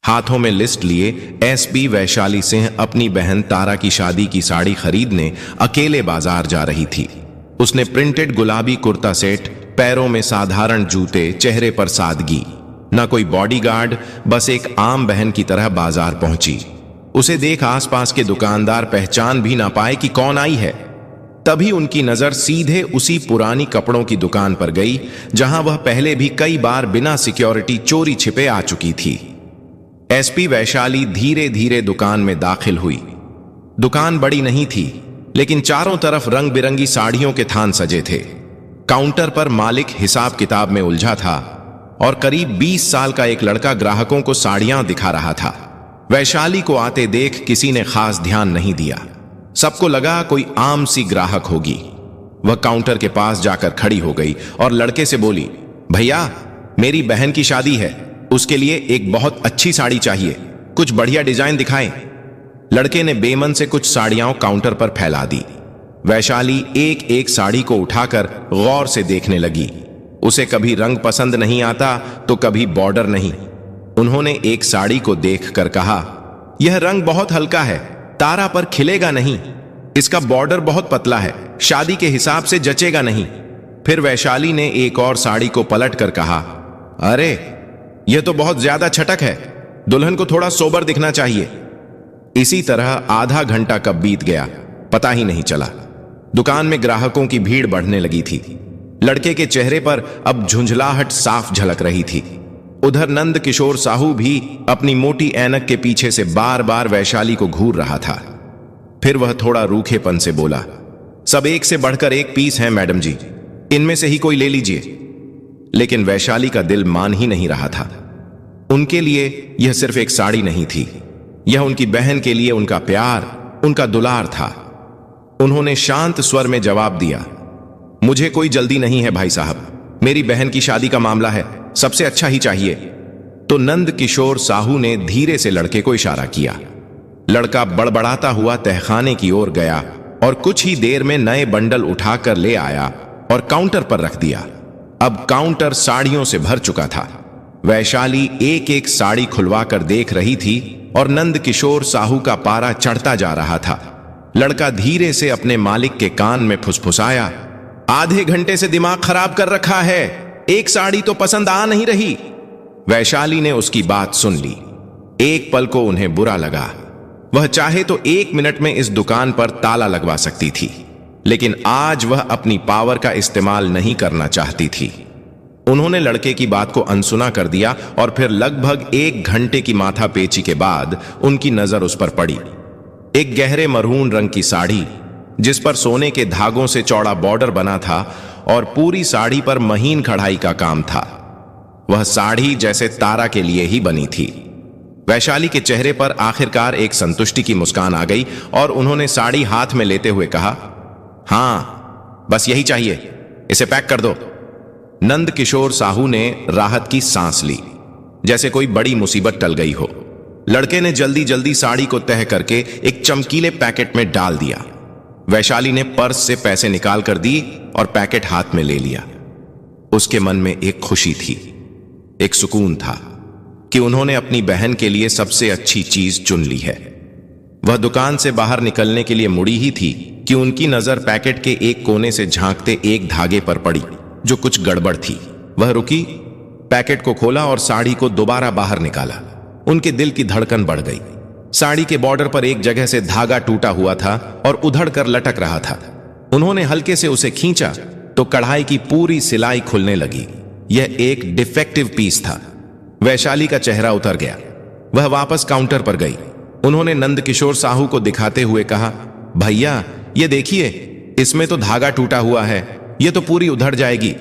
हाथों में लिस्ट लिए एसपी वैशाली सिंह अपनी बहन तारा की शादी की साड़ी खरीदने अकेले बाजार जा रही थी। उसने प्रिंटेड गुलाबी कुर्ता सेट, पैरों में साधारण जूते, चेहरे पर सादगी, न कोई बॉडीगार्ड, बस एक आम बहन की तरह बाजार पहुंची। उसे देख आसपास के दुकानदार पहचान भी ना पाए कि कौन आई है। तभी उनकी नजर सीधे उसी पुरानी कपड़ों की दुकान पर गई जहां वह पहले भी कई बार बिना सिक्योरिटी चोरी छिपे आ चुकी थी। एसपी वैशाली धीरे धीरे दुकान में दाखिल हुई। दुकान बड़ी नहीं थी, लेकिन चारों तरफ रंग बिरंगी साड़ियों के थान सजे थे। काउंटर पर मालिक हिसाब किताब में उलझा था और करीब 20 साल का एक लड़का ग्राहकों को साड़ियां दिखा रहा था। वैशाली को आते देख किसी ने खास ध्यान नहीं दिया। सबको लगा कोई आम सी ग्राहक होगी। वह काउंटर के पास जाकर खड़ी हो गई और लड़के से बोली, भैया, मेरी बहन की शादी है, उसके लिए एक बहुत अच्छी साड़ी चाहिए, कुछ बढ़िया डिजाइन दिखाएं। लड़के ने बेमन से कुछ साड़ियां काउंटर पर फैला दी। वैशाली एक एक साड़ी को उठाकर गौर से देखने लगी। उसे कभी रंग पसंद नहीं आता तो कभी बॉर्डर नहीं। उन्होंने एक साड़ी को देखकर कहा, यह रंग बहुत हल्का है, तारा पर खिलेगा नहीं। इसका बॉर्डर बहुत पतला है, शादी के हिसाब से जचेगा नहीं। फिर वैशाली ने एक और साड़ी को पलट कर कहा, अरे यह तो बहुत ज्यादा छटक है, दुल्हन को थोड़ा सोबर दिखना चाहिए। इसी तरह आधा घंटा कब बीत गया पता ही नहीं चला। दुकान में ग्राहकों की भीड़ बढ़ने लगी थी। लड़के के चेहरे पर अब झुंझलाहट साफ झलक रही थी। उधर नंद किशोर साहू भी अपनी मोटी ऐनक के पीछे से बार बार वैशाली को घूर रहा था। फिर वह थोड़ा रूखेपन से बोला, सब एक से बढ़कर एक पीस हैं मैडम जी, इनमें से ही कोई ले लीजिए। लेकिन वैशाली का दिल मान ही नहीं रहा था। उनके लिए यह सिर्फ एक साड़ी नहीं थी, यह उनकी बहन के लिए उनका प्यार, उनका दुलार था। उन्होंने शांत स्वर में जवाब दिया, मुझे कोई जल्दी नहीं है भाई साहब, मेरी बहन की शादी का मामला है, सबसे अच्छा ही चाहिए। तो नंद किशोर साहू ने धीरे से लड़के को इशारा किया। लड़का बड़बड़ाता हुआ तहखाने की ओर गया और कुछ ही देर में नए बंडल उठाकर ले आया और काउंटर पर रख दिया। अब काउंटर साड़ियों से भर चुका था। वैशाली एक एक साड़ी खुलवा कर देख रही थी और नंद किशोर साहू का पारा चढ़ता जा रहा था। लड़का धीरे से अपने मालिक के कान में फुसफुसाया, आधे घंटे से दिमाग खराब कर रखा है, एक साड़ी तो पसंद आ नहीं रही। वैशाली ने उसकी बात सुन ली। एक पल को उन्हें बुरा लगा। वह चाहे तो 1 मिनट में इस दुकान पर ताला लगवा सकती थी, लेकिन आज वह अपनी पावर का इस्तेमाल नहीं करना चाहती थी। उन्होंने लड़के की बात को अनसुना कर दिया और फिर लगभग 1 घंटे की माथापेची के बाद उनकी नजर उस पर पड़ी। एक गहरे मरून रंग की साड़ी जिस पर सोने के धागों से चौड़ा बॉर्डर बना था और पूरी साड़ी पर महीन कढ़ाई का काम था। वह साड़ी जैसे तारा के लिए ही बनी थी। वैशाली के चेहरे पर आखिरकार एक संतुष्टि की मुस्कान आ गई और उन्होंने साड़ी हाथ में लेते हुए कहा, हाँ बस यही चाहिए, इसे पैक कर दो। नंद किशोर साहू ने राहत की सांस ली, जैसे कोई बड़ी मुसीबत टल गई हो। लड़के ने जल्दी जल्दी साड़ी को तह करके एक चमकीले पैकेट में डाल दिया। वैशाली ने पर्स से पैसे निकाल कर दी और पैकेट हाथ में ले लिया। उसके मन में एक खुशी थी, एक सुकून था कि उन्होंने अपनी बहन के लिए सबसे अच्छी चीज चुन ली है। वह दुकान से बाहर निकलने के लिए मुड़ी ही थी कि उनकी नजर पैकेट के एक कोने से झांकते एक धागे पर पड़ी जो कुछ गड़बड़ थी। वह रुकी, पैकेट को खोला और साड़ी को दोबारा बाहर निकाला। उनके दिल की धड़कन बढ़ गई। साड़ी के बॉर्डर पर एक जगह से धागा टूटा हुआ था और उधड़ कर लटक रहा था। उन्होंने हल्के से उसे खींचा तो कढ़ाई की पूरी सिलाई खुलने लगी। यह एक डिफेक्टिव पीस था। वैशाली का चेहरा उतर गया। वह वापस काउंटर पर गई। उन्होंने नंद किशोर साहू को दिखाते हुए कहा, भैया ये देखिए, इसमें तो धागा टूटा हुआ है, यह तो पूरी उधड़ जाएगी।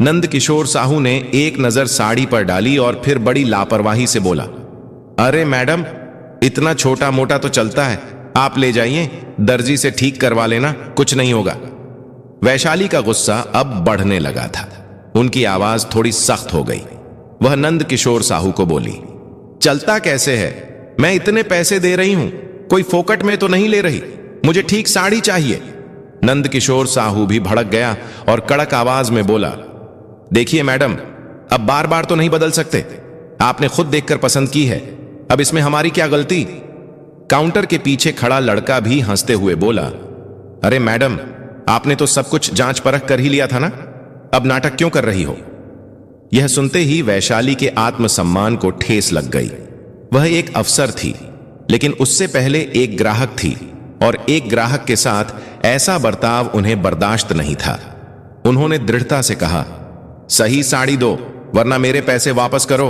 नंद किशोर साहू ने एक नजर साड़ी पर डाली और फिर बड़ी लापरवाही से बोला, अरे मैडम, इतना छोटा मोटा तो चलता है, आप ले जाइए, दर्जी से ठीक करवा लेना, कुछ नहीं होगा। वैशाली का गुस्सा अब बढ़ने लगा था। उनकी आवाज थोड़ी सख्त हो गई। वह नंद किशोर साहू को बोली, चलता कैसे है, मैं इतने पैसे दे रही हूं, कोई फोकट में तो नहीं ले रही, मुझे ठीक साड़ी चाहिए। नंद किशोर साहू भी भड़क गया और कड़क आवाज में बोला, देखिए मैडम, अब बार बार तो नहीं बदल सकते, आपने खुद देखकर पसंद की है, अब इसमें हमारी क्या गलती? काउंटर के पीछे खड़ा लड़का भी हंसते हुए बोला, अरे मैडम, आपने तो सब कुछ जांच परख कर ही लिया था ना, अब नाटक क्यों कर रही हो? यह सुनते ही वैशाली के आत्मसम्मान को ठेस लग गई। वह एक अफसर थी, लेकिन उससे पहले एक ग्राहक थी और एक ग्राहक के साथ ऐसा बर्ताव उन्हें बर्दाश्त नहीं था। उन्होंने दृढ़ता से कहा, सही साड़ी दो वरना मेरे पैसे वापस करो।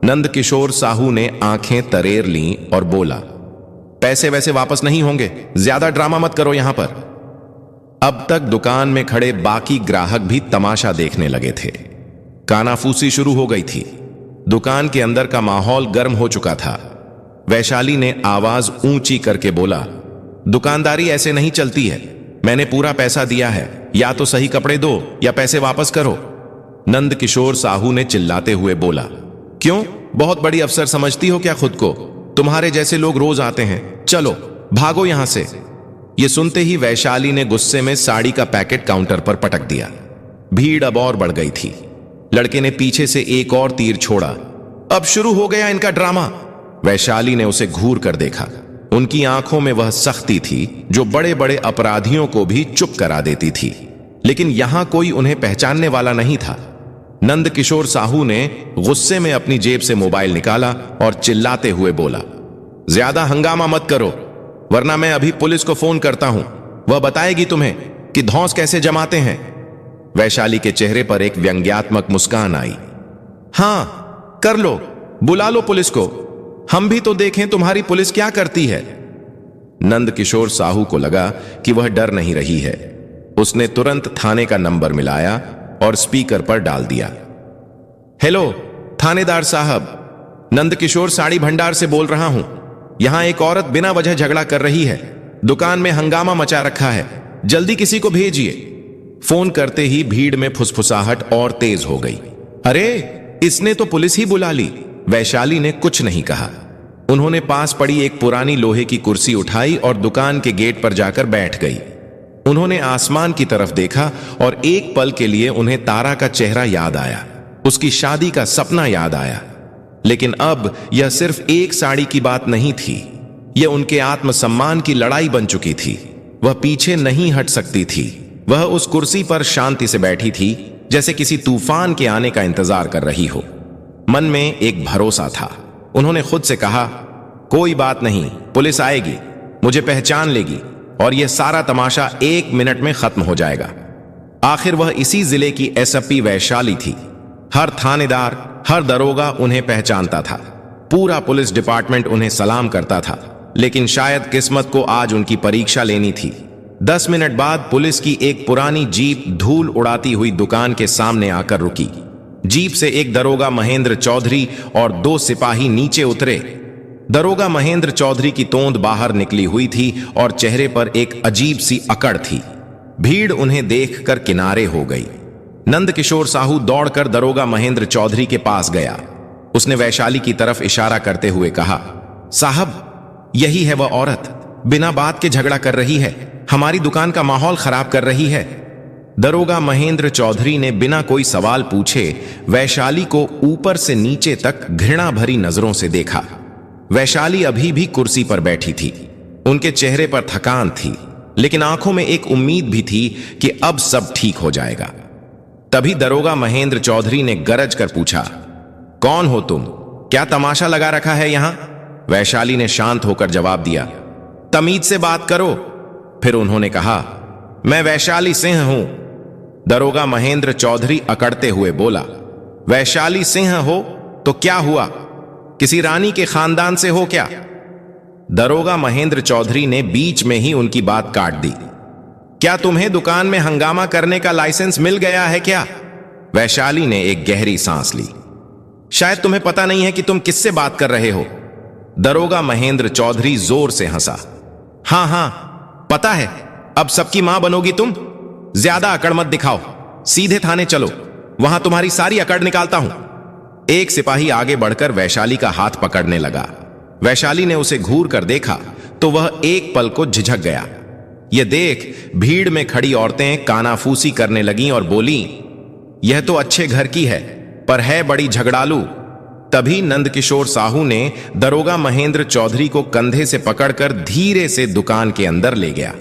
नंदकिशोर साहू ने आंखें तरेर लीं और बोला, पैसे वैसे वापस नहीं होंगे, ज्यादा ड्रामा मत करो यहां पर। अब तक दुकान में खड़े बाकी ग्राहक भी तमाशा देखने लगे थे। कानाफूसी शुरू हो गई थी। दुकान के अंदर का माहौल गर्म हो चुका था। वैशाली ने आवाज ऊंची करके बोला, दुकानदारी ऐसे नहीं चलती है, मैंने पूरा पैसा दिया है, या तो सही कपड़े दो या पैसे वापस करो। नंदकिशोर साहू ने चिल्लाते हुए बोला, क्यों, बहुत बड़ी अफसर समझती हो क्या खुद को? तुम्हारे जैसे लोग रोज आते हैं, चलो भागो यहां से। यह सुनते ही वैशाली ने गुस्से में साड़ी का पैकेट काउंटर पर पटक दिया। भीड़ अब और बढ़ गई थी। लड़के ने पीछे से एक और तीर छोड़ा। अब शुरू हो गया इनका ड्रामा। वैशाली ने उसे घूर कर देखा। उनकी आंखों में वह सख्ती थी जो बड़े बड़े अपराधियों को भी चुप करा देती थी, लेकिन यहां कोई उन्हें पहचानने वाला नहीं था। नंदकिशोर साहू ने गुस्से में अपनी जेब से मोबाइल निकाला और चिल्लाते हुए बोला, ज्यादा हंगामा मत करो वरना मैं अभी पुलिस को फोन करता हूं। वह बताएगी तुम्हें कि धौंस कैसे जमाते हैं। वैशाली के चेहरे पर एक व्यंग्यात्मक मुस्कान आई। हां, कर लो, बुला लो पुलिस को, हम भी तो देखें तुम्हारी पुलिस क्या करती है। नंदकिशोर साहू को लगा कि वह डर नहीं रही है। उसने तुरंत थाने का नंबर मिलाया और स्पीकर पर डाल दिया। हेलो थानेदार साहब, नंदकिशोर साड़ी भंडार से बोल रहा हूं। यहां एक औरत बिना वजह झगड़ा कर रही है, दुकान में हंगामा मचा रखा है, जल्दी किसी को भेजिए। फोन करते ही भीड़ में फुसफुसाहट और तेज हो गई। अरे, इसने तो पुलिस ही बुला ली। वैशाली ने कुछ नहीं कहा। उन्होंने पास पड़ी एक पुरानी लोहे की कुर्सी उठाई और दुकान के गेट पर जाकर बैठ गई। उन्होंने आसमान की तरफ देखा और एक पल के लिए उन्हें तारा का चेहरा याद आया, उसकी शादी का सपना याद आया। लेकिन अब यह सिर्फ एक साड़ी की बात नहीं थी, यह उनके आत्मसम्मान की लड़ाई बन चुकी थी। वह पीछे नहीं हट सकती थी। वह उस कुर्सी पर शांति से बैठी थी, जैसे किसी तूफान के आने का इंतजार कर रही हो। मन में एक भरोसा था। उन्होंने खुद से कहा, कोई बात नहीं, पुलिस आएगी, मुझे पहचान लेगी और यह सारा तमाशा 1 मिनट में खत्म हो जाएगा। आखिर वह इसी जिले की एसपी वैशाली थी। हर थानेदार, हर दरोगा उन्हें पहचानता था। पूरा पुलिस डिपार्टमेंट उन्हें सलाम करता था। लेकिन शायद किस्मत को आज उनकी परीक्षा लेनी थी। 10 मिनट बाद पुलिस की एक पुरानी जीप धूल उड़ाती हुई दुकान के सामने आकर रुकी। जीप से एक दरोगा महेंद्र चौधरी और 2 सिपाही नीचे उतरे। दरोगा महेंद्र चौधरी की तोंद बाहर निकली हुई थी और चेहरे पर एक अजीब सी अकड़ थी। भीड़ उन्हें देखकर किनारे हो गई। नंदकिशोर साहू दौड़कर दरोगा महेंद्र चौधरी के पास गया। उसने वैशाली की तरफ इशारा करते हुए कहा, साहब, यही है वह औरत, बिना बात के झगड़ा कर रही है, हमारी दुकान का माहौल खराब कर रही है। दरोगा महेंद्र चौधरी ने बिना कोई सवाल पूछे वैशाली को ऊपर से नीचे तक घृणा भरी नजरों से देखा। वैशाली अभी भी कुर्सी पर बैठी थी। उनके चेहरे पर थकान थी, लेकिन आंखों में एक उम्मीद भी थी कि अब सब ठीक हो जाएगा। तभी दरोगा महेंद्र चौधरी ने गरज कर पूछा, कौन हो तुम? क्या तमाशा लगा रखा है यहां? वैशाली ने शांत होकर जवाब दिया, तमीज से बात करो। फिर उन्होंने कहा, मैं वैशाली सिंह हूं। दरोगा महेंद्र चौधरी अकड़ते हुए बोला, वैशाली सिंह हो तो क्या हुआ? किसी रानी के खानदान से हो क्या? दरोगा महेंद्र चौधरी ने बीच में ही उनकी बात काट दी। क्या तुम्हें दुकान में हंगामा करने का लाइसेंस मिल गया है क्या? वैशाली ने एक गहरी सांस ली। शायद तुम्हें पता नहीं है कि तुम किससे बात कर रहे हो। दरोगा महेंद्र चौधरी जोर से हंसा। हां हां, पता है, अब सबकी मां बनोगी तुम। ज्यादा अकड़ मत दिखाओ, सीधे थाने चलो, वहां तुम्हारी सारी अकड़ निकालता हूं। एक सिपाही आगे बढ़कर वैशाली का हाथ पकड़ने लगा। वैशाली ने उसे घूर कर देखा तो वह एक पल को झिझक गया। यह देख भीड़ में खड़ी औरतें कानाफूसी करने लगीं और बोलीं, यह तो अच्छे घर की है, पर है बड़ी झगड़ालू। तभी नंदकिशोर साहू ने दरोगा महेंद्र चौधरी को कंधे से पकड़कर धीरे से दुकान के अंदर ले गया।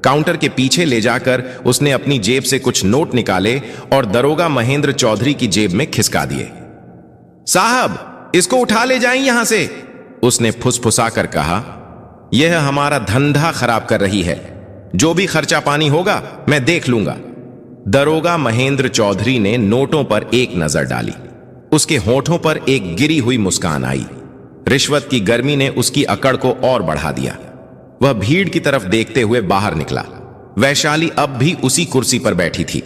काउंटर के पीछे ले जाकर उसने अपनी जेब से कुछ नोट निकाले और दरोगा महेंद्र चौधरी की जेब में खिसका दिए। साहब, इसको उठा ले जाएं यहां से, उसने फुसफुसाकर कहा। यह हमारा धंधा खराब कर रही है, जो भी खर्चा पानी होगा मैं देख लूंगा। दरोगा महेंद्र चौधरी ने नोटों पर एक नजर डाली। उसके होठों पर एक गिरी हुई मुस्कान आई। रिश्वत की गर्मी ने उसकी अकड़ को और बढ़ा दिया। वह भीड़ की तरफ देखते हुए बाहर निकला। वैशाली अब भी उसी कुर्सी पर बैठी थी।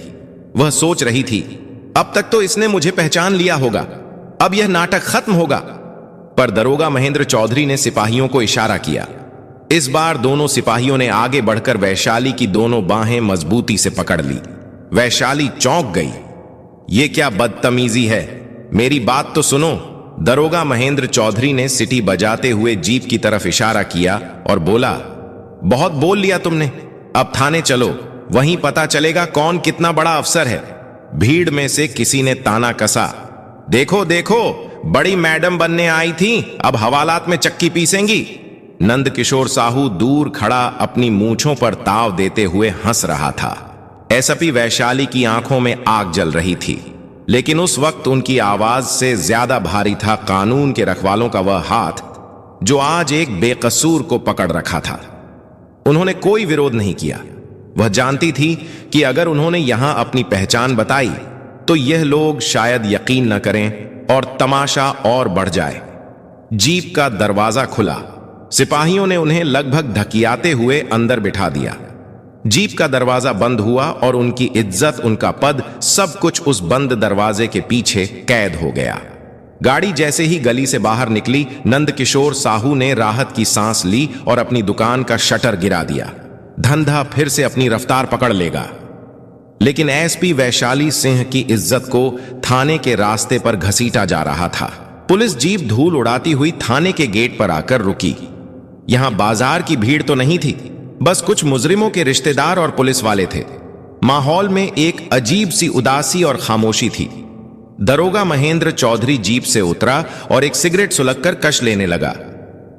वह सोच रही थी, अब तक तो इसने मुझे पहचान लिया होगा, अब यह नाटक खत्म होगा। पर दरोगा महेंद्र चौधरी ने सिपाहियों को इशारा किया। इस बार दोनों सिपाहियों ने आगे बढ़कर वैशाली की दोनों बाहें मजबूती से पकड़ ली। वैशाली चौंक गई। यह क्या बदतमीजी है, मेरी बात तो सुनो। दरोगा महेंद्र चौधरी ने सिटी बजाते हुए जीप की तरफ इशारा किया और बोला, बहुत बोल लिया तुमने, अब थाने चलो, वहीं पता चलेगा कौन कितना बड़ा अफसर है। भीड़ में से किसी ने ताना कसा, देखो देखो, बड़ी मैडम बनने आई थी, अब हवालात में चक्की पीसेंगी। नंदकिशोर साहू दूर खड़ा अपनी मूंछों पर ताव देते हुए हंस रहा था। एसपी वैशाली की आंखों में आग जल रही थी, लेकिन उस वक्त उनकी आवाज से ज्यादा भारी था कानून के रखवालों का वह हाथ जो आज एक बेकसूर को पकड़ रखा था। उन्होंने कोई विरोध नहीं किया। वह जानती थी कि अगर उन्होंने यहां अपनी पहचान बताई तो यह लोग शायद यकीन न करें और तमाशा और बढ़ जाए। जीप का दरवाजा खुला। सिपाहियों ने उन्हें लगभग धकियाते हुए अंदर बिठा दिया। जीप का दरवाजा बंद हुआ और उनकी इज्जत, उनका पद, सब कुछ उस बंद दरवाजे के पीछे कैद हो गया। गाड़ी जैसे ही गली से बाहर निकली, नंदकिशोर साहू ने राहत की सांस ली और अपनी दुकान का शटर गिरा दिया। धंधा फिर से अपनी रफ्तार पकड़ लेगा। लेकिन एसपी वैशाली सिंह की इज्जत को थाने के रास्ते पर घसीटा जा रहा था। पुलिस जीप धूल उड़ाती हुई थाने के गेट पर आकर रुकी। यहां बाजार की भीड़ तो नहीं थी, बस कुछ मुजरिमों के रिश्तेदार और पुलिस वाले थे। माहौल में एक अजीब सी उदासी और खामोशी थी। दरोगा महेंद्र चौधरी जीप से उतरा और एक सिगरेट सुलगकर कश लेने लगा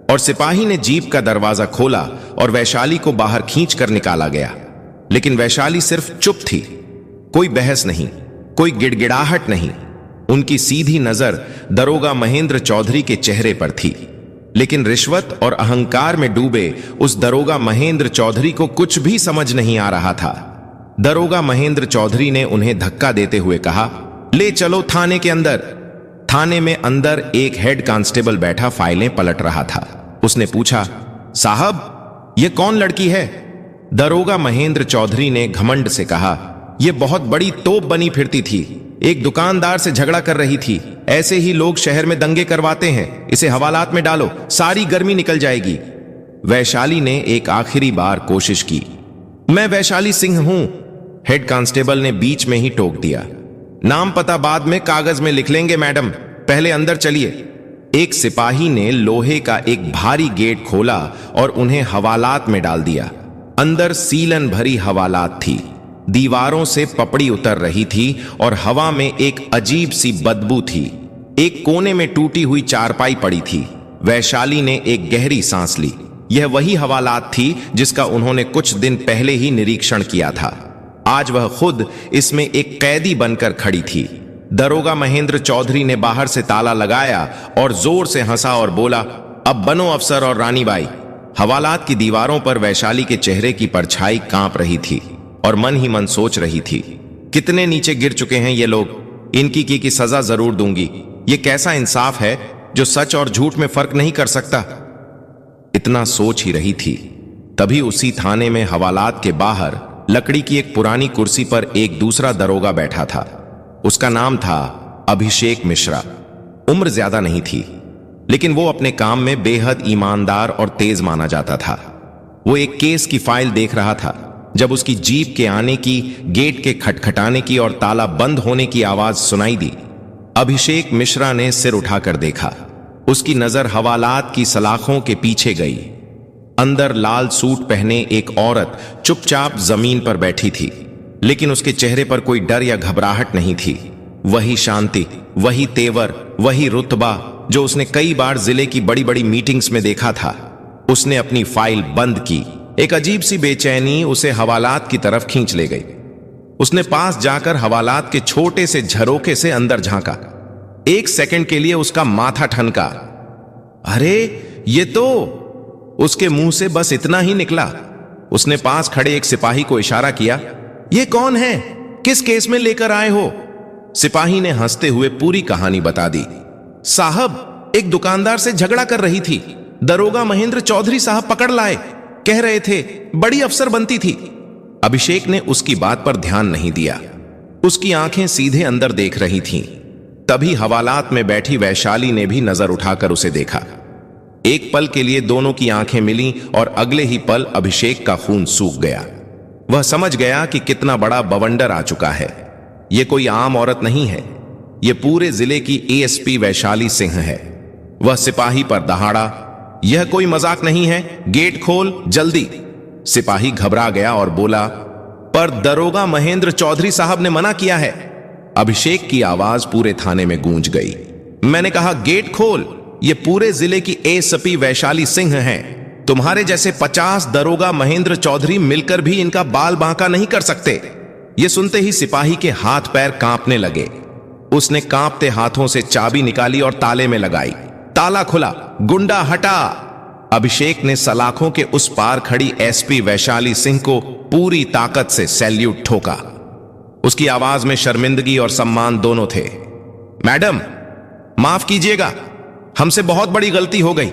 और सिपाही ने जीप का दरवाजा खोला और वैशाली को बाहर खींचकर निकाला गया। लेकिन वैशाली सिर्फ चुप थी। कोई बहस नहीं, कोई गिड़गिड़ाहट नहीं। उनकी सीधी नजर दरोगा महेंद्र चौधरी के चेहरे पर थी। लेकिन रिश्वत और अहंकार में डूबे उस दरोगा महेंद्र चौधरी को कुछ भी समझ नहीं आ रहा था। दरोगा महेंद्र चौधरी ने उन्हें धक्का देते हुए कहा, ले चलो थाने के अंदर। थाने में अंदर एक हेड कांस्टेबल बैठा फाइलें पलट रहा था। उसने पूछा, साहब, ये कौन लड़की है? दरोगा महेंद्र चौधरी ने घमंड से कहा, यह बहुत बड़ी तोप बनी फिरती थी, एक दुकानदार से झगड़ा कर रही थी। ऐसे ही लोग शहर में दंगे करवाते हैं, इसे हवालात में डालो, सारी गर्मी निकल जाएगी। वैशाली ने एक आखिरी बार कोशिश की। मैं वैशाली सिंह हूं, हेड कांस्टेबल ने बीच में ही टोक दिया। नाम पता बाद में कागज में लिख लेंगे मैडम, पहले अंदर चलिए। एक सिपाही ने लोहे का एक भारी गेट खोला और उन्हें हवालात में डाल दिया। अंदर सीलन भरी हवालात थी। दीवारों से पपड़ी उतर रही थी और हवा में एक अजीब सी बदबू थी। एक कोने में टूटी हुई चारपाई पड़ी थी। वैशाली ने एक गहरी सांस ली। यह वही हवालात थी जिसका उन्होंने कुछ दिन पहले ही निरीक्षण किया था। आज वह खुद इसमें एक कैदी बनकर खड़ी थी। दरोगा महेंद्र चौधरी ने बाहर से ताला लगाया और जोर से हंसा और बोला, अब बनो अफसर और रानी बाई। हवालात की दीवारों पर वैशाली के चेहरे की परछाई कांप रही थी और मन ही मन सोच रही थी, कितने नीचे गिर चुके हैं ये लोग, इनकी की सजा जरूर दूंगी। ये कैसा इंसाफ है जो सच और झूठ में फर्क नहीं कर सकता। इतना सोच ही रही थी, तभी उसी थाने में हवालात के बाहर लकड़ी की एक पुरानी कुर्सी पर एक दूसरा दरोगा बैठा था। उसका नाम था अभिषेक मिश्रा। उम्र ज्यादा नहीं थी, लेकिन वो अपने काम में बेहद ईमानदार और तेज माना जाता था। वो एक केस की फाइल देख रहा था जब उसकी जीप के आने की, गेट के खटखटाने की और ताला बंद होने की आवाज सुनाई दी। अभिषेक मिश्रा ने सिर उठाकर देखा। उसकी नजर हवालात की सलाखों के पीछे गई। अंदर लाल सूट पहने एक औरत चुपचाप जमीन पर बैठी थी, लेकिन उसके चेहरे पर कोई डर या घबराहट नहीं थी। वही शांति, वही तेवर, वही रुतबा, जो उसने कई बार जिले की बड़ी बड़ी मीटिंग्स में देखा था। उसने अपनी फाइल बंद की। एक अजीब सी बेचैनी उसे हवालात की तरफ खींच ले गई। उसने पास जाकर हवालात के छोटे से झरोखे से अंदर झांका। एक सेकंड के लिए उसका माथा ठनका। अरे ये तो, उसके मुंह से बस इतना ही निकला। उसने पास खड़े एक सिपाही को इशारा किया। ये कौन है? किस केस में लेकर आए हो? सिपाही ने हंसते हुए पूरी कहानी बता दी। साहब, एक दुकानदार से झगड़ा कर रही थी। दरोगा महेंद्र चौधरी साहब पकड़ लाए। कह रहे थे बड़ी अफसर बनती थी। अभिषेक ने उसकी बात पर ध्यान नहीं दिया। उसकी आंखें सीधे अंदर देख रही थीं। तभी हवालात में बैठी वैशाली ने भी नजर उठाकर उसे देखा। एक पल के लिए दोनों की आंखें मिलीं और अगले ही पल अभिषेक का खून सूख गया। वह समझ गया कि कितना बड़ा बवंडर आ चुका है। यह कोई आम औरत नहीं है, यह पूरे जिले की एएसपी वैशाली सिंह है। वह सिपाही पर दहाड़ा। यह कोई मजाक नहीं है, गेट खोल जल्दी। सिपाही घबरा गया और बोला, पर दरोगा महेंद्र चौधरी साहब ने मना किया है। अभिषेक की आवाज पूरे थाने में गूंज गई। मैंने कहा गेट खोल। यह पूरे जिले की एएसपी वैशाली सिंह है। तुम्हारे जैसे 50 दरोगा महेंद्र चौधरी मिलकर भी इनका बाल बांका नहीं कर सकते। यह सुनते ही सिपाही के हाथ पैर कांपने लगे। उसने कांपते हाथों से चाबी निकाली और ताले में लगाई। ताला खुला। गुंडा हटा। अभिषेक ने सलाखों के उस पार खड़ी एसपी वैशाली सिंह को पूरी ताकत से सैल्यूट ठोका। उसकी आवाज में शर्मिंदगी और सम्मान दोनों थे। मैडम, माफ कीजिएगा, हमसे बहुत बड़ी गलती हो गई।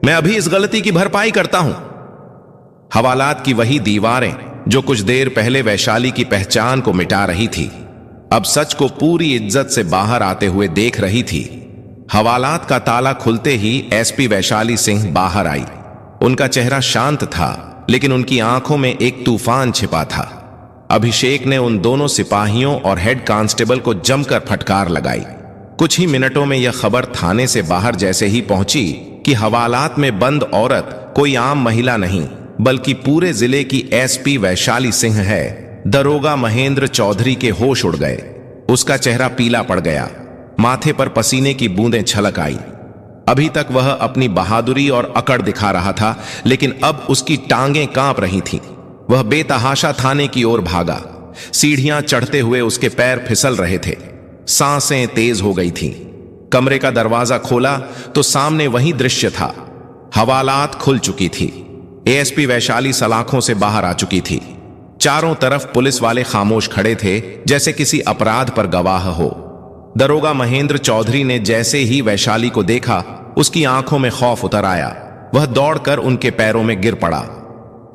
मैं अभी इस गलती की भरपाई करता हूं। हवालात की वही दीवारें जो कुछ देर पहले वैशाली की पहचान को मिटा रही थी, अब सच को पूरी इज्जत से बाहर आते हुए देख रही थी। हवालात का ताला खुलते ही एसपी वैशाली सिंह बाहर आई। उनका चेहरा शांत था, लेकिन उनकी आंखों में एक तूफान छिपा था। अभिषेक ने उन दोनों सिपाहियों और हेड कांस्टेबल को जमकर फटकार लगाई। कुछ ही मिनटों में यह खबर थाने से बाहर जैसे ही पहुंची कि हवालात में बंद औरत कोई आम महिला नहीं, बल्कि पूरे जिले की एसपी वैशाली सिंह है। दरोगा महेंद्र चौधरी के होश उड़ गए। उसका चेहरा पीला पड़ गया। माथे पर पसीने की बूंदें छलक आई। अभी तक वह अपनी बहादुरी और अकड़ दिखा रहा था, लेकिन अब उसकी टांगें कांप रही थीं। वह बेतहाशा थाने की ओर भागा। सीढ़ियां चढ़ते हुए उसके पैर फिसल रहे थे। सांसें तेज हो गई थीं। कमरे का दरवाजा खोला तो सामने वही दृश्य था। हवालात खुल चुकी थी। एएसपी वैशाली सलाखों से बाहर आ चुकी थी। चारों तरफ पुलिस वाले खामोश खड़े थे, जैसे किसी अपराध पर गवाह हो। दरोगा महेंद्र चौधरी ने जैसे ही वैशाली को देखा, उसकी आंखों में खौफ उतर आया। वह दौड़कर उनके पैरों में गिर पड़ा।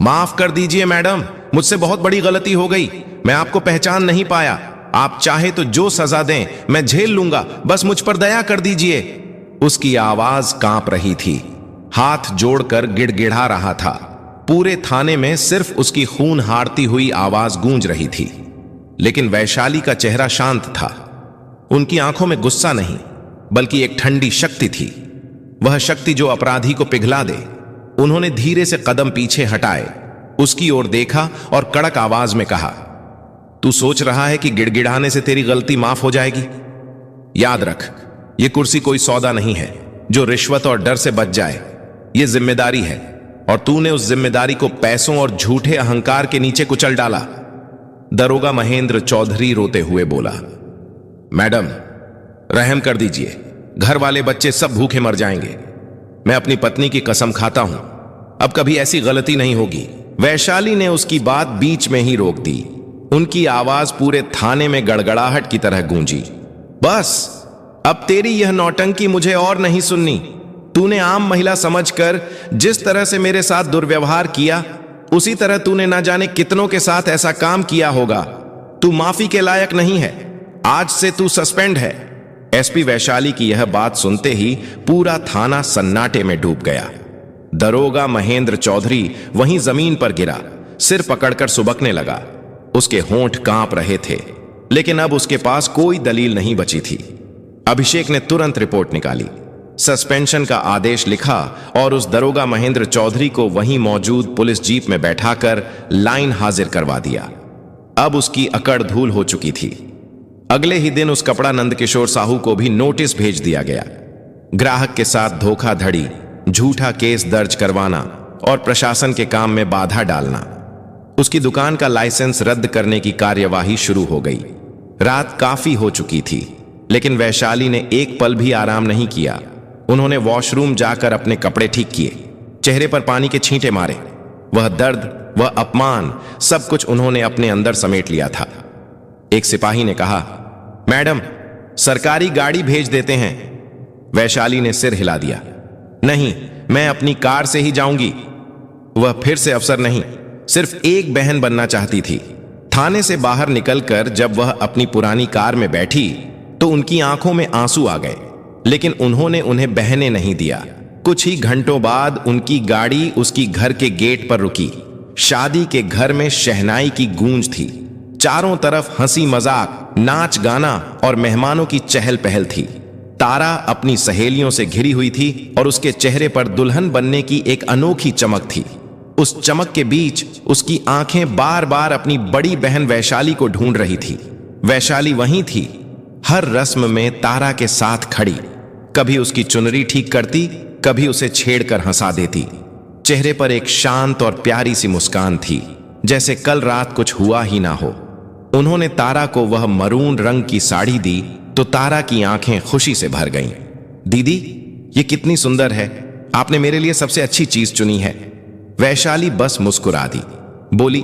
माफ कर दीजिए मैडम, मुझसे बहुत बड़ी गलती हो गई। मैं आपको पहचान नहीं पाया। आप चाहे तो जो सजा दें मैं झेल लूंगा, बस मुझ पर दया कर दीजिए। उसकी आवाज कांप रही थी, हाथ जोड़कर गिड़गिड़ा रहा था। पूरे थाने में सिर्फ उसकी खून हारती हुई आवाज गूंज रही थी। लेकिन वैशाली का चेहरा शांत था। उनकी आंखों में गुस्सा नहीं, बल्कि एक ठंडी शक्ति थी। वह शक्ति जो अपराधी को पिघला दे। उन्होंने धीरे से कदम पीछे हटाए, उसकी ओर देखा और कड़क आवाज में कहा, तू सोच रहा है कि गिड़गिड़ाने से तेरी गलती माफ हो जाएगी? याद रख, यह कुर्सी कोई सौदा नहीं है जो रिश्वत और डर से बच जाए। यह जिम्मेदारी है, और तूने उस जिम्मेदारी को पैसों और झूठे अहंकार के नीचे कुचल डाला। दरोगा महेंद्र चौधरी रोते हुए बोला, मैडम, रहम कर दीजिए। घर वाले बच्चे सब भूखे मर जाएंगे। मैं अपनी पत्नी की कसम खाता हूं, अब कभी ऐसी गलती नहीं होगी। वैशाली ने उसकी बात बीच में ही रोक दी। उनकी आवाज पूरे थाने में गड़गड़ाहट की तरह गूंजी। बस, अब तेरी यह नौटंकी मुझे और नहीं सुननी। तूने आम महिला समझकर जिस तरह से मेरे साथ दुर्व्यवहार किया, उसी तरह तूने ना जाने कितनों के साथ ऐसा काम किया होगा। तू माफी के लायक नहीं है। आज से तू सस्पेंड है। एसपी वैशाली की यह बात सुनते ही पूरा थाना सन्नाटे में डूब गया। दरोगा महेंद्र चौधरी वहीं जमीन पर गिरा, सिर पकड़कर सुबकने लगा। उसके होंठ कांप रहे थे, लेकिन अब उसके पास कोई दलील नहीं बची थी। अभिषेक ने तुरंत रिपोर्ट निकाली, सस्पेंशन का आदेश लिखा और उस दरोगा महेंद्र चौधरी को वहीं मौजूद पुलिस जीप में बैठाकर लाइन हाजिर करवा दिया। अब उसकी अकड़ धूल हो चुकी थी। अगले ही दिन उस कपड़ा नंद किशोर साहू को भी नोटिस भेज दिया गया। ग्राहक के साथ धोखाधड़ी, झूठा केस दर्ज करवाना और प्रशासन के काम में बाधा डालना। उसकी दुकान का लाइसेंस रद्द करने की कार्यवाही शुरू हो गई। रात काफी हो चुकी थी, लेकिन वैशाली ने एक पल भी आराम नहीं किया। उन्होंने वॉशरूम जाकर अपने कपड़े ठीक किए, चेहरे पर पानी के छींटे मारे। वह दर्द, वह अपमान, सब कुछ उन्होंने अपने अंदर समेट लिया था। एक सिपाही ने कहा, मैडम, सरकारी गाड़ी भेज देते हैं। वैशाली ने सिर हिला दिया, नहीं, मैं अपनी कार से ही जाऊंगी। वह फिर से अफसर नहीं, सिर्फ एक बहन बनना चाहती थी। थाने से बाहर निकलकर जब वह अपनी पुरानी कार में बैठी तो उनकी आंखों में आंसू आ गए, लेकिन उन्होंने उन्हें बहने नहीं दिया। कुछ ही घंटों बाद उनकी गाड़ी उसकी घर के गेट पर रुकी। शादी के घर में शहनाई की गूंज थी। चारों तरफ हंसी मजाक, नाच गाना और मेहमानों की चहल पहल थी। तारा अपनी सहेलियों से घिरी हुई थी और उसके चेहरे पर दुल्हन बनने की एक अनोखी चमक थी। उस चमक के बीच उसकी आंखें बार बार अपनी बड़ी बहन वैशाली को ढूंढ रही थी। वैशाली वहीं थी, हर रस्म में तारा के साथ खड़ी। कभी उसकी चुनरी ठीक करती, कभी उसे छेड़कर हंसा देती। चेहरे पर एक शांत और प्यारी सी मुस्कान थी, जैसे कल रात कुछ हुआ ही ना हो। उन्होंने तारा को वह मरून रंग की साड़ी दी तो तारा की आंखें खुशी से भर गईं। दीदी, ये कितनी सुंदर है, आपने मेरे लिए सबसे अच्छी चीज चुनी है। वैशाली बस मुस्कुरा दी, बोली,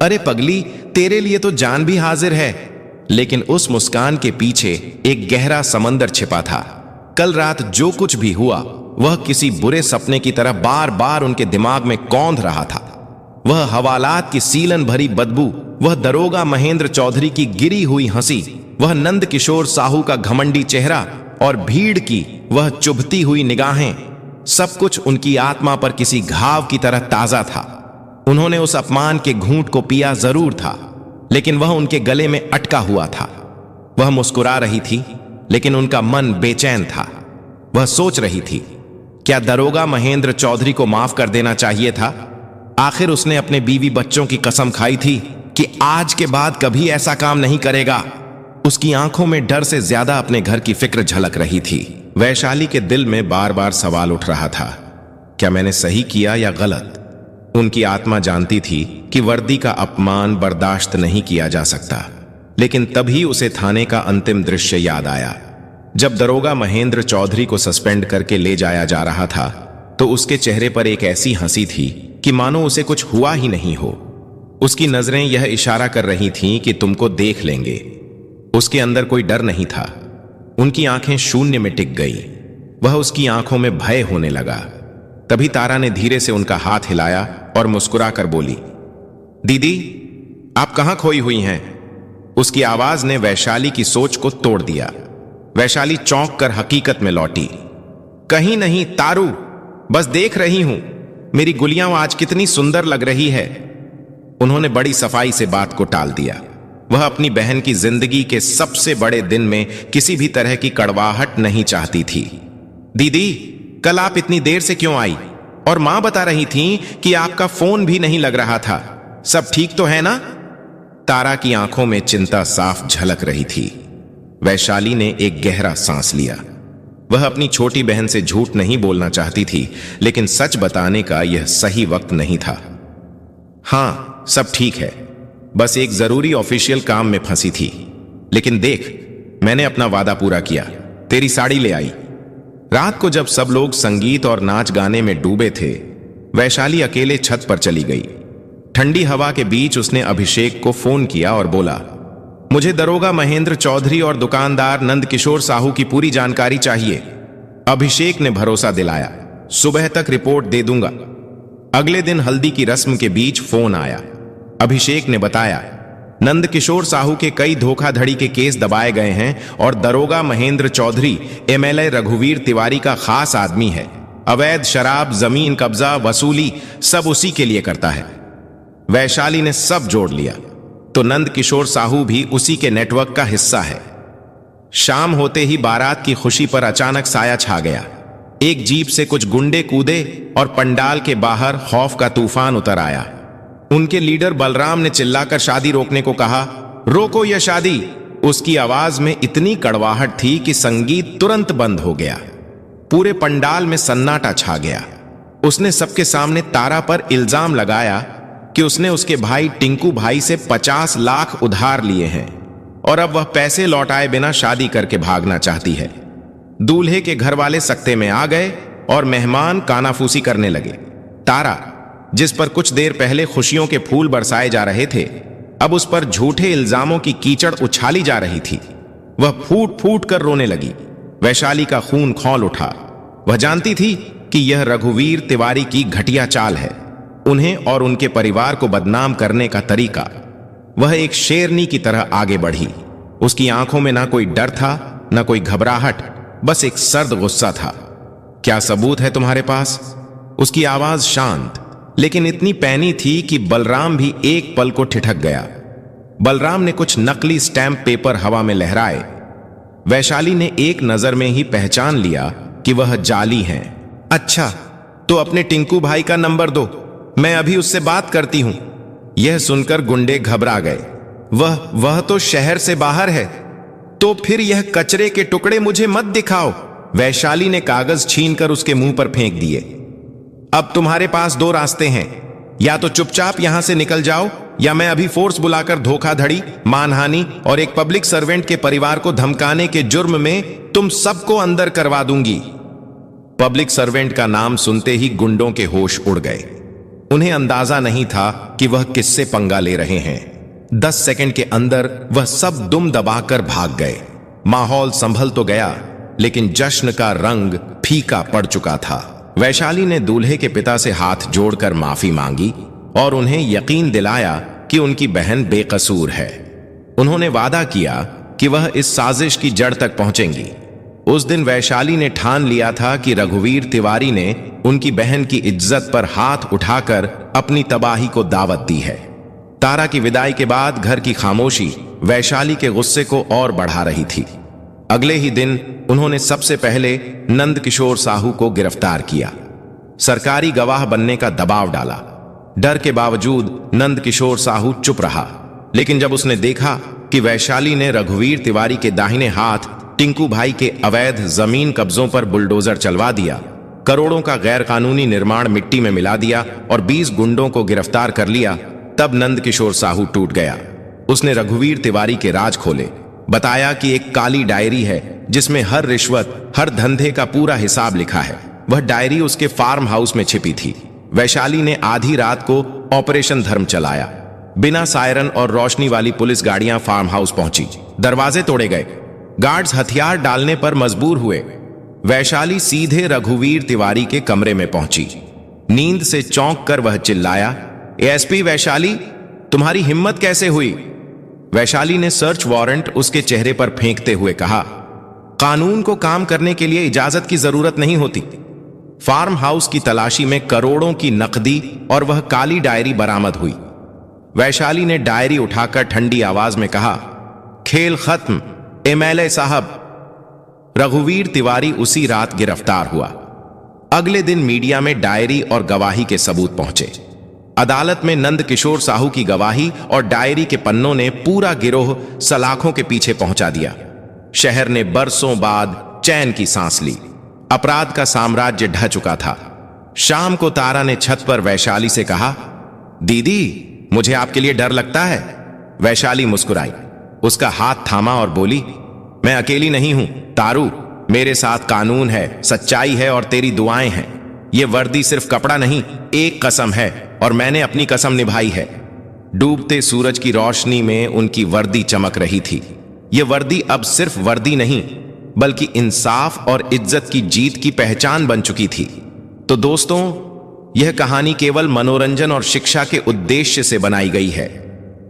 अरे पगली, तेरे लिए तो जान भी हाजिर है। लेकिन उस मुस्कान के पीछे एक गहरा समंदर छिपा था। कल रात जो कुछ भी हुआ वह किसी बुरे सपने की तरह बार बार उनके दिमाग में कौंध रहा था। वह हवालात की सीलन भरी बदबू, वह दरोगा महेंद्र चौधरी की गिरी हुई हंसी, वह नंद किशोर साहू का घमंडी चेहरा और भीड़ की वह चुभती हुई निगाहें, सब कुछ उनकी आत्मा पर किसी घाव की तरह ताजा था। उन्होंने उस अपमान के घूंट को पिया जरूर था, लेकिन वह उनके गले में अटका हुआ था। वह मुस्कुरा रही थी, लेकिन उनका मन बेचैन था। वह सोच रही थी, क्या दरोगा महेंद्र चौधरी को माफ कर देना चाहिए था? आखिर उसने अपने बीवी बच्चों की कसम खाई थी कि आज के बाद कभी ऐसा काम नहीं करेगा। उसकी आंखों में डर से ज्यादा अपने घर की फिक्र झलक रही थी। वैशाली के दिल में बार बार सवाल उठ रहा था, क्या मैंने सही किया या गलत? उनकी आत्मा जानती थी कि वर्दी का अपमान बर्दाश्त नहीं किया जा सकता, लेकिन तभी उसे थाने का अंतिम दृश्य याद आया। जब दरोगा महेंद्र चौधरी को सस्पेंड करके ले जाया जा रहा था तो उसके चेहरे पर एक ऐसी हंसी थी कि मानो उसे कुछ हुआ ही नहीं हो। उसकी नजरें यह इशारा कर रही थीं कि तुमको देख लेंगे। उसके अंदर कोई डर नहीं था। उनकी आंखें शून्य में टिक गई। वह उसकी आंखों में भय होने लगा। तभी तारा ने धीरे से उनका हाथ हिलाया और मुस्कुराकर बोली, दीदी, आप कहां खोई हुई हैं? उसकी आवाज ने वैशाली की सोच को तोड़ दिया। वैशाली चौंक कर हकीकत में लौटी। कहीं नहीं तारू, बस देख रही हूं, मेरी गुलियां आज कितनी सुंदर लग रही है। उन्होंने बड़ी सफाई से बात को टाल दिया। वह अपनी बहन की जिंदगी के सबसे बड़े दिन में किसी भी तरह की कड़वाहट नहीं चाहती थी। दीदी, कल आप इतनी देर से क्यों आई? और मां बता रही थी कि आपका फोन भी नहीं लग रहा था। सब ठीक तो है ना? तारा की आंखों में चिंता साफ झलक रही थी। वैशाली ने एक गहरा सांस लिया। वह अपनी छोटी बहन से झूठ नहीं बोलना चाहती थी, लेकिन सच बताने का यह सही वक्त नहीं था। हां, सब ठीक है, बस एक जरूरी ऑफिशियल काम में फंसी थी। लेकिन देख, मैंने अपना वादा पूरा किया, तेरी साड़ी ले आई। रात को जब सब लोग संगीत और नाच गाने में डूबे थे, वैशाली अकेले छत पर चली गई। ठंडी हवा के बीच उसने अभिषेक को फोन किया और बोला, मुझे दरोगा महेंद्र चौधरी और दुकानदार नंद किशोर साहू की पूरी जानकारी चाहिए। अभिषेक ने भरोसा दिलाया, सुबह तक रिपोर्ट दे दूंगा। अगले दिन हल्दी की रस्म के बीच फोन आया। अभिषेक ने बताया, नंद किशोर साहू के कई धोखाधड़ी के केस दबाए गए हैं और दरोगा महेंद्र चौधरी एमएलए रघुवीर तिवारी का खास आदमी है। अवैध शराब, जमीन कब्जा, वसूली सब उसी के लिए करता है। वैशाली ने सब जोड़ लिया, तो नंद किशोर साहू भी उसी के नेटवर्क का हिस्सा है। शाम होते ही बारात की खुशी पर अचानक साया छा गया। एक जीप से कुछ गुंडे कूदे और पंडाल के बाहर खौफ का तूफान उतर आया। उनके लीडर बलराम ने चिल्लाकर शादी रोकने को कहा, रोको यह शादी। उसकी आवाज में इतनी कड़वाहट थी कि संगीत तुरंत बंद हो गया। पूरे पंडाल में सन्नाटा छा गया। उसने सबके सामने तारा पर इल्जाम लगाया कि उसने उसके भाई टिंकू भाई से 50 लाख उधार लिए हैं और अब वह पैसे लौटाए बिना शादी करके भागना चाहती है। दूल्हे के घर वाले सकते में आ गए और मेहमान कानाफूसी करने लगे। तारा, जिस पर कुछ देर पहले खुशियों के फूल बरसाए जा रहे थे, अब उस पर झूठे इल्जामों की कीचड़ उछाली जा रही थी। वह फूट फूट कर रोने लगी। वैशाली का खून खौल उठा। वह जानती थी कि यह रघुवीर तिवारी की घटिया चाल है, उन्हें और उनके परिवार को बदनाम करने का तरीका। वह एक शेरनी की तरह आगे बढ़ी। उसकी आंखों में ना कोई डर था, ना कोई घबराहट, बस एक सर्द गुस्सा था। क्या सबूत है तुम्हारे पास? उसकी आवाज शांत लेकिन इतनी पैनी थी कि बलराम भी एक पल को ठिठक गया। बलराम ने कुछ नकली स्टैंप पेपर हवा में लहराए। वैशाली ने एक नजर में ही पहचान लिया कि वह जाली हैं। अच्छा, तो अपने टिंकू भाई का नंबर दो, मैं अभी उससे बात करती हूं। यह सुनकर गुंडे घबरा गए। वह तो शहर से बाहर है। तो फिर यह कचरे के टुकड़े मुझे मत दिखाओ। वैशाली ने कागज छीनकर उसके मुंह पर फेंक दिए। अब तुम्हारे पास दो रास्ते हैं, या तो चुपचाप यहां से निकल जाओ, या मैं अभी फोर्स बुलाकर धोखाधड़ी, मानहानि और एक पब्लिक सर्वेंट के परिवार को धमकाने के जुर्म में तुम सबको अंदर करवा दूंगी। पब्लिक सर्वेंट का नाम सुनते ही गुंडों के होश उड़ गए। उन्हें अंदाजा नहीं था कि वह किससे पंगा ले रहे हैं। 10 सेकंड के अंदर वह सब दुम दबाकर भाग गए। माहौल संभल तो गया, लेकिन जश्न का रंग फीका पड़ चुका था। वैशाली ने दूल्हे के पिता से हाथ जोड़कर माफी मांगी और उन्हें यकीन दिलाया कि उनकी बहन बेकसूर है। उन्होंने वादा किया कि वह इस साजिश की जड़ तक पहुंचेंगी। उस दिन वैशाली ने ठान लिया था कि रघुवीर तिवारी ने उनकी बहन की इज्जत पर हाथ उठाकर अपनी तबाही को दावत दी है। तारा की विदाई के बाद घर की खामोशी वैशाली के गुस्से को और बढ़ा रही थी। अगले ही दिन उन्होंने सबसे पहले नंद किशोर साहू को गिरफ्तार किया। सरकारी गवाह बनने का दबाव डाला। डर के बावजूद नंद किशोर साहू चुप रहा, लेकिन जब उसने देखा कि वैशाली ने रघुवीर तिवारी के दाहिने हाथ टिंकू भाई के अवैध जमीन कब्जों पर बुलडोजर चलवा दिया, करोड़ों का गैर कानूनी निर्माण मिट्टी में मिला दिया और 20 गुंडों को गिरफ्तार कर लिया, तब नंद किशोर साहू टूट गया। उसने रघुवीर तिवारी के राज खोले। बताया कि एक काली डायरी है जिसमें हर रिश्वत, हर धंधे का पूरा हिसाब लिखा है। वह डायरी उसके फार्म हाउस में छिपी थी। वैशाली ने आधी रात को ऑपरेशन धर्म चलाया। बिना सायरन और रोशनी वाली पुलिस गाड़ियां फार्म हाउस पहुंची। दरवाजे तोड़े गए। गार्ड्स हथियार डालने पर मजबूर हुए। वैशाली सीधे रघुवीर तिवारी के कमरे में पहुंची। नींद से चौंक कर वह चिल्लाया, एएसपी वैशाली, तुम्हारी हिम्मत कैसे हुई? वैशाली ने सर्च वारंट उसके चेहरे पर फेंकते हुए कहा, कानून को काम करने के लिए इजाजत की जरूरत नहीं होती। फार्म हाउस की तलाशी में करोड़ों की नकदी और वह काली डायरी बरामद हुई। वैशाली ने डायरी उठाकर ठंडी आवाज में कहा, खेल खत्म एमएलए साहब। रघुवीर तिवारी उसी रात गिरफ्तार हुआ। अगले दिन मीडिया में डायरी और गवाही के सबूत पहुंचे। अदालत में नंद किशोर साहू की गवाही और डायरी के पन्नों ने पूरा गिरोह सलाखों के पीछे पहुंचा दिया। शहर ने बरसों बाद चैन की सांस ली। अपराध का साम्राज्य ढह चुका था। शाम को तारा ने छत पर वैशाली से कहा, दीदी, मुझे आपके लिए डर लगता है। वैशाली मुस्कुराई, उसका हाथ थामा और बोली, मैं अकेली नहीं हूं तारू, मेरे साथ कानून है, सच्चाई है और तेरी दुआएं हैं। यह वर्दी सिर्फ कपड़ा नहीं, एक कसम है और मैंने अपनी कसम निभाई है। डूबते सूरज की रोशनी में उनकी वर्दी चमक रही थी। यह वर्दी अब सिर्फ वर्दी नहीं, बल्कि इंसाफ और इज्जत की जीत की पहचान बन चुकी थी। तो दोस्तों, यह कहानी केवल मनोरंजन और शिक्षा के उद्देश्य से बनाई गई है।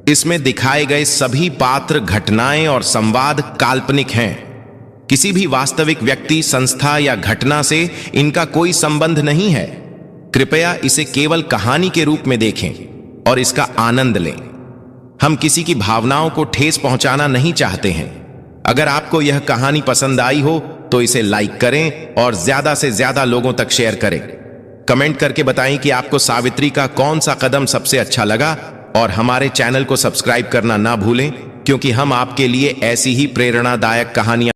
इसमें दिखाए गए सभी पात्र, घटनाएं और संवाद काल्पनिक हैं। किसी भी वास्तविक व्यक्ति, संस्था या घटना से इनका कोई संबंध नहीं है। कृपया इसे केवल कहानी के रूप में देखें और इसका आनंद लें। हम किसी की भावनाओं को ठेस पहुंचाना नहीं चाहते हैं। अगर आपको यह कहानी पसंद आई हो तो इसे लाइक करें और ज्यादा से ज्यादा लोगों तक शेयर करें। कमेंट करके बताएं कि आपको सावित्री का कौन सा कदम सबसे अच्छा लगा और हमारे चैनल को सब्सक्राइब करना ना भूलें, क्योंकि हम आपके लिए ऐसी ही प्रेरणादायक कहानियां